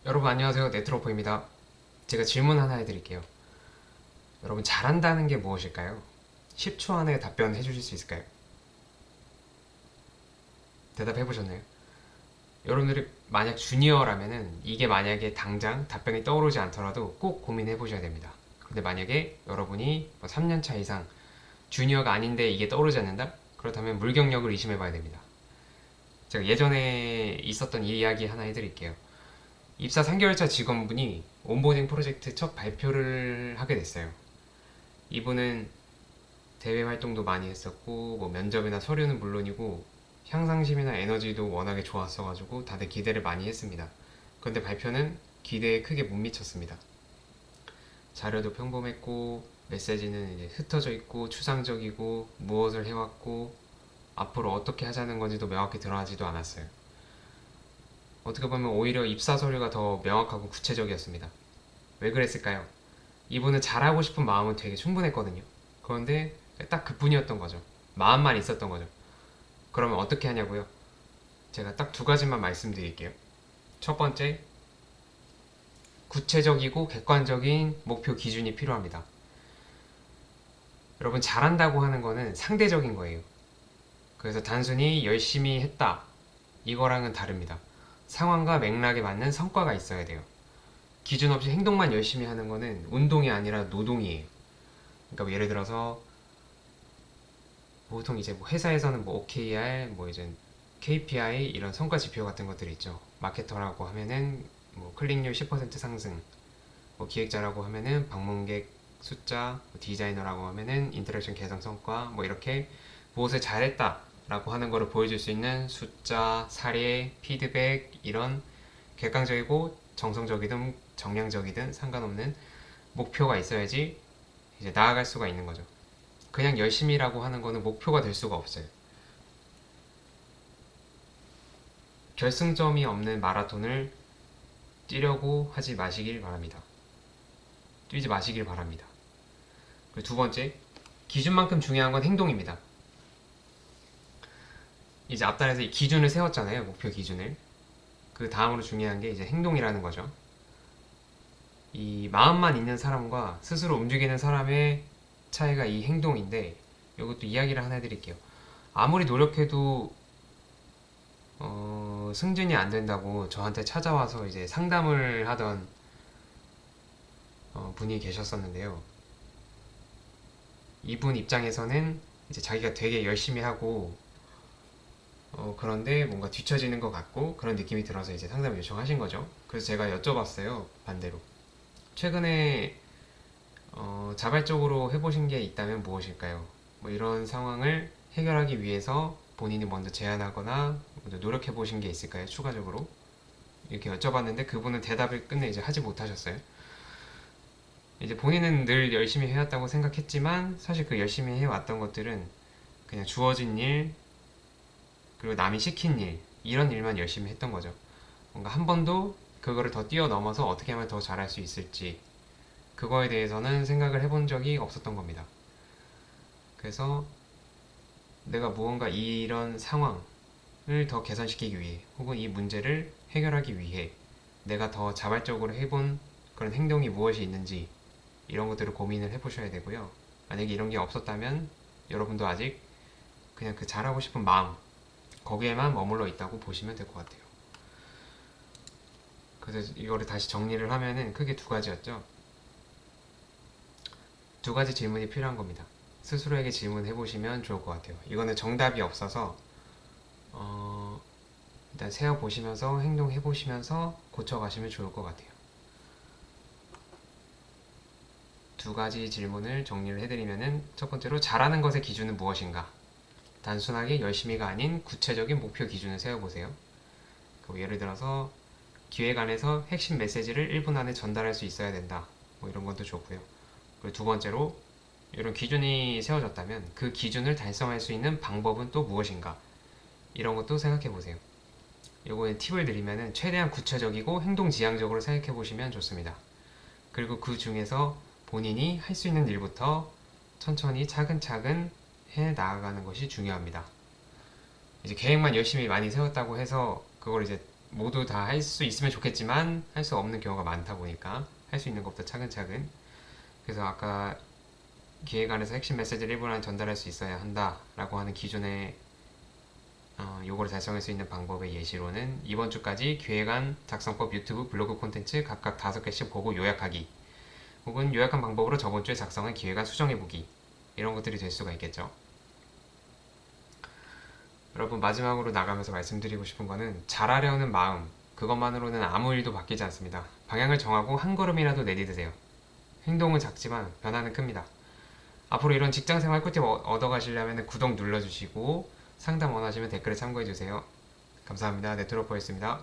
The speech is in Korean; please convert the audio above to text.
여러분 안녕하세요. 네트로퍼입니다. 제가 질문 하나 해드릴게요. 여러분 잘한다는 게 무엇일까요? 10초 안에 답변해 주실 수 있을까요? 대답해 보셨나요? 여러분들이 만약 주니어라면은 이게 만약에 당장 답변이 떠오르지 않더라도 꼭 고민해 보셔야 됩니다. 근데 만약에 여러분이 3년차 이상 주니어가 아닌데 이게 떠오르지 않는다? 그렇다면 물경력을 의심해 봐야 됩니다. 제가 예전에 있었던 이 이야기 하나 해드릴게요. 입사 3개월차 직원분이 온보딩 프로젝트 첫 발표를 하게 됐어요. 이분은 대외 활동도 많이 했었고 뭐 면접이나 서류는 물론이고 향상심이나 에너지도 워낙에 좋았어가지고 다들 기대를 많이 했습니다. 그런데 발표는 기대에 크게 못 미쳤습니다. 자료도 평범했고 메시지는 이제 흩어져 있고 추상적이고 무엇을 해왔고 앞으로 어떻게 하자는 건지도 명확히 드러나지도 않았어요. 어떻게 보면 오히려 입사 서류가 더 명확하고 구체적이었습니다. 왜 그랬을까요? 이분은 잘하고 싶은 마음은 되게 충분했거든요. 그런데 딱 그뿐이었던 거죠. 마음만 있었던 거죠. 그러면 어떻게 하냐고요? 제가 딱 두 가지만 말씀드릴게요. 첫 번째, 구체적이고 객관적인 목표 기준이 필요합니다. 여러분, 잘한다고 하는 거는 상대적인 거예요. 그래서 단순히 열심히 했다. 이거랑은 다릅니다. 상황과 맥락에 맞는 성과가 있어야 돼요. 기준 없이 행동만 열심히 하는 거는 운동이 아니라 노동이에요. 그러니까 뭐 예를 들어서 보통 이제 뭐 회사에서는 뭐 OKR, 뭐 이제 KPI 이런 성과 지표 같은 것들이 있죠. 마케터라고 하면은 뭐 클릭률 10% 상승, 뭐 기획자라고 하면은 방문객 숫자, 뭐 디자이너라고 하면은 인터랙션 개선 성과, 뭐 이렇게 무엇을 잘했다라고 하는 거를 보여줄 수 있는 숫자, 사례, 피드백 이런 객관적이고 정성적이든 정량적이든 상관없는 목표가 있어야지 이제 나아갈 수가 있는 거죠. 그냥 열심히라고 하는 거는 목표가 될 수가 없어요. 결승점이 없는 마라톤을 뛰려고 하지 마시길 바랍니다. 뛰지 마시길 바랍니다. 그리고 두 번째, 기준만큼 중요한 건 행동입니다. 이제 앞단에서 이 기준을 세웠잖아요. 목표 기준을. 그 다음으로 중요한 게 이제 행동이라는 거죠. 이 마음만 있는 사람과 스스로 움직이는 사람의 차이가 이 행동인데 이것도 이야기를 하나 해드릴게요. 아무리 노력해도 승진이 안 된다고 저한테 찾아와서 이제 상담을 하던 분이 계셨었는데요. 이분 입장에서는 이제 자기가 되게 열심히 하고 그런데 뭔가 뒤처지는 것 같고 그런 느낌이 들어서 이제 상담을 요청하신 거죠. 그래서 제가 여쭤봤어요. 반대로. 최근에 자발적으로 해보신 게 있다면 무엇일까요? 뭐 이런 상황을 해결하기 위해서 본인이 먼저 제안하거나 먼저 노력해 보신 게 있을까요? 추가적으로 이렇게 여쭤봤는데 그분은 대답을 끝내 이제 하지 못하셨어요. 이제 본인은 늘 열심히 해왔다고 생각했지만 사실 그 열심히 해왔던 것들은 그냥 주어진 일 그리고 남이 시킨 일 이런 일만 열심히 했던 거죠. 뭔가 한 번도 그거를 더 뛰어넘어서 어떻게 하면 더 잘할 수 있을지 그거에 대해서는 생각을 해본 적이 없었던 겁니다. 그래서 내가 무언가 이런 상황을 더 개선시키기 위해 혹은 이 문제를 해결하기 위해 내가 더 자발적으로 해본 그런 행동이 무엇이 있는지 이런 것들을 고민을 해보셔야 되고요. 만약에 이런 게 없었다면 여러분도 아직 그냥 그 잘하고 싶은 마음 거기에만 머물러 있다고 보시면 될 것 같아요. 그래서 이거를 다시 정리를 하면은 크게 두 가지였죠. 두 가지 질문이 필요한 겁니다. 스스로에게 질문해 보시면 좋을 것 같아요. 이거는 정답이 없어서 일단 세어 보시면서 행동해 보시면서 고쳐가시면 좋을 것 같아요. 두 가지 질문을 정리를 해드리면은 첫 번째로 잘하는 것의 기준은 무엇인가? 단순하게 열심히가 아닌 구체적인 목표 기준을 세워보세요. 예를 들어서 기획 안에서 핵심 메시지를 1분 안에 전달할 수 있어야 된다. 뭐 이런 것도 좋고요. 그리고 두 번째로 이런 기준이 세워졌다면 그 기준을 달성할 수 있는 방법은 또 무엇인가? 이런 것도 생각해 보세요. 요거에 팁을 드리면은 최대한 구체적이고 행동 지향적으로 생각해 보시면 좋습니다. 그리고 그 중에서 본인이 할 수 있는 일부터 천천히 차근차근 해 나아가는 것이 중요합니다. 이제 계획만 열심히 많이 세웠다고 해서 그걸 이제 모두 다 할 수 있으면 좋겠지만 할 수 없는 경우가 많다 보니까 할 수 있는 것부터 차근차근. 그래서 아까 기획안에서 핵심 메시지를 1분 안에 전달할 수 있어야 한다라고 하는 기존의 요거를 달성할 수 있는 방법의 예시로는 이번 주까지 기획안 작성법 유튜브 블로그 콘텐츠 각각 5개씩 보고 요약하기, 혹은 요약한 방법으로 저번 주에 작성한 기획안 수정해보기, 이런 것들이 될 수가 있겠죠. 여러분, 마지막으로 나가면서 말씀드리고 싶은 거는 잘하려는 마음, 그것만으로는 아무 일도 바뀌지 않습니다. 방향을 정하고 한 걸음이라도 내디드세요. 행동은 작지만 변화는 큽니다. 앞으로 이런 직장생활 꿀팁 얻어가시려면 구독 눌러주시고 상담 원하시면 댓글에 참고해주세요. 감사합니다. 네트로퍼였습니다.